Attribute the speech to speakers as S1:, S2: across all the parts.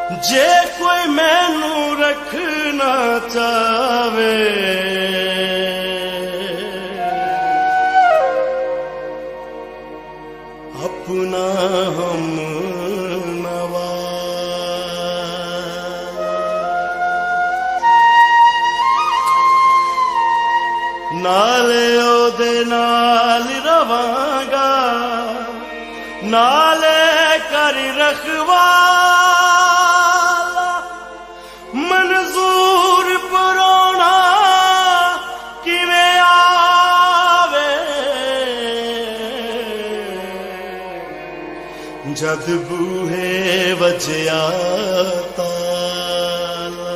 S1: जे कोई मैनू रखना चावे अपना हम नवा, नाले ओदे नाल रवांगा, नाले कर रखवाला, मंजूर परोना किवें आवे, जद बूहे वजया ताला।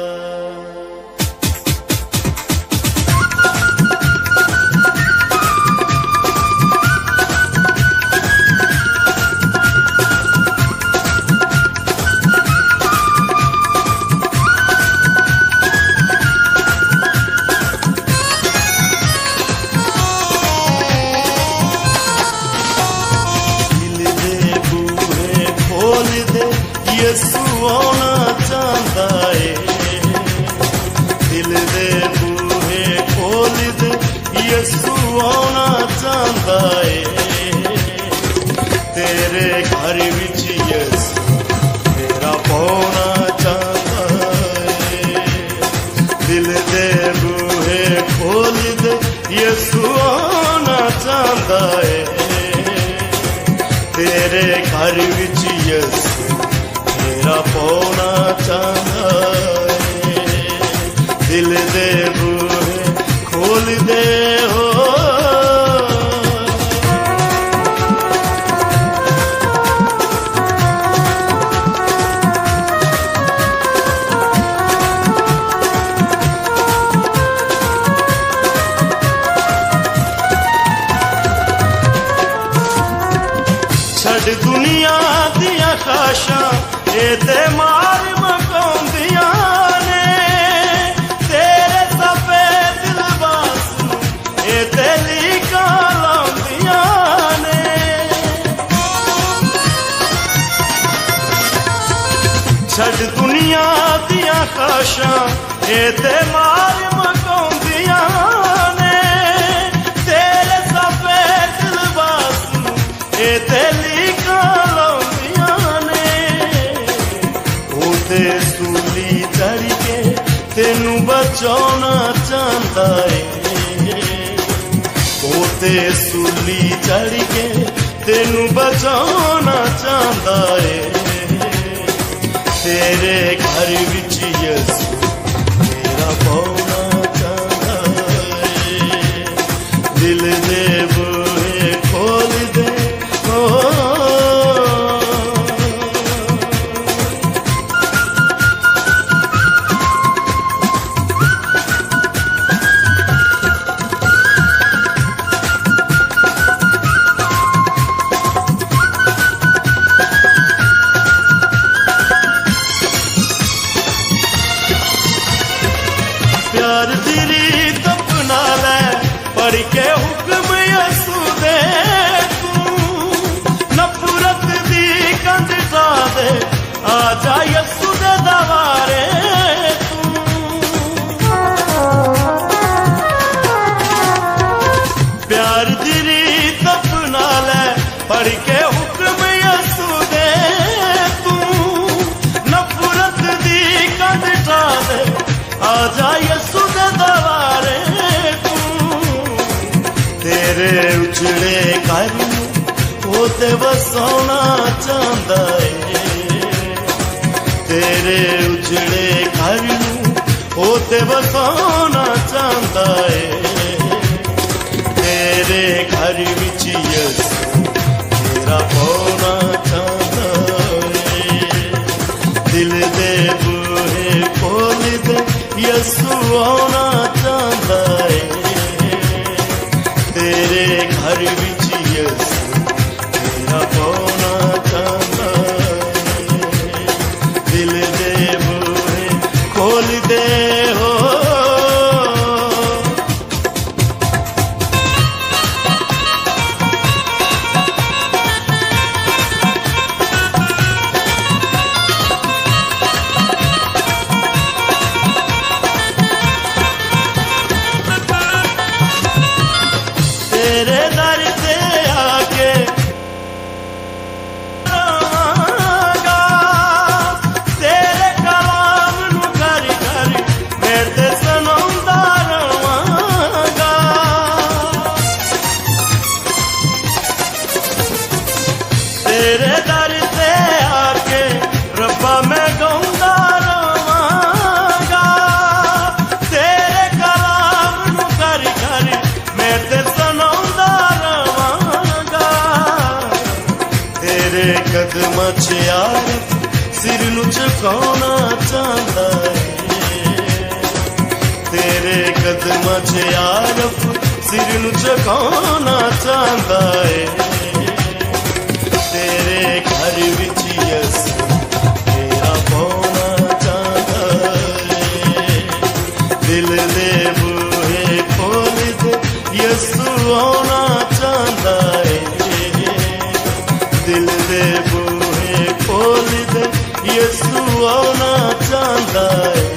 S1: यसू आना चाहता है, दिल दे बूहे खोल दे, यसू आना चाहता है, तेरे घर विच यसू तेरा पौना चाहता है, दिल दे बूहे खोल दे, यसू आना चाहता है, तेरे घर विच यसू तेरा पौना चाहता है, दिल दे बूहे खोल दे हो। छड़ दुनिया दिया खाशा ते मार मकाउंदिया ने, तेरे सफेद लिबास ते लीका लाउंदिया ने, छड़ दुनिया दिया खाशा ते मार मकाउंदिया ने, तेरे सफेद लिबास ते लीका लाउंदिया ने, ते सूली चढ़ के तेनू बचाना चाहता है, ओ ते सूली चढ़ के तेनू बचाना चाहता है, तेरे घर विच यसू तेरा पौना चाहता है, दिल दे बूहे खोल दे ओ। प्यार दी रीत अपना ले पढ़ के हुक्म यसू दे तू, नफरत दी कंध ढा दे आजा यसू दे दवारे तू, प्यार दी रीत अपना ले पढ़ के हुक्म यसू दे तू, नफरत दी कंध ढा दे आजा यसू दे दवारे तू, तेरे उजड़े घर वो ते वसाना चाहता है, तेरे उजड़े घर वो ते वसाना चाहता है, तेरे घर विच यसू तेरा पौना चाहता है, दिल दे बूहे खोल दे, यसू आना चाहता है, तेरे घर विच यसू तेरा पौना चाहता है, दिल दे बूहे खोल दे हो। 'ਚ ਯਾਰ ਸਿਰ ਨੂੰ ਝੁਕਾਉਣਾ ਚਾਹੁੰਦਾ ਏ ਤੇਰੇ ਕਦਮਾਂ 'ਚ ਯਾਰ ਸਿਰ ਨੂੰ ਝੁਕਾਉਣਾ ਚਾਹੁੰਦਾ ਏ ਤੇਰੇ ਘਰ ਵਿੱਚ ਯਿਸੂ ਤੇਰਾ ਪਾਉਣਾ ਚਾਹੁੰਦਾ ਏ ਦਿਲ ਦੇ ਬੂਹੇ ਖੋਲ ਦੇ ਯਿਸੂ ਆਉਣਾ ਚਾਹੁੰਦਾ ਏ ਦਿਲ ਦੇ ਬੂਹੇ ਖੋਲ ਦੇ ਯਿਸੂ ਆਉਣਾ ਚਾਹੁੰਦਾ ਏ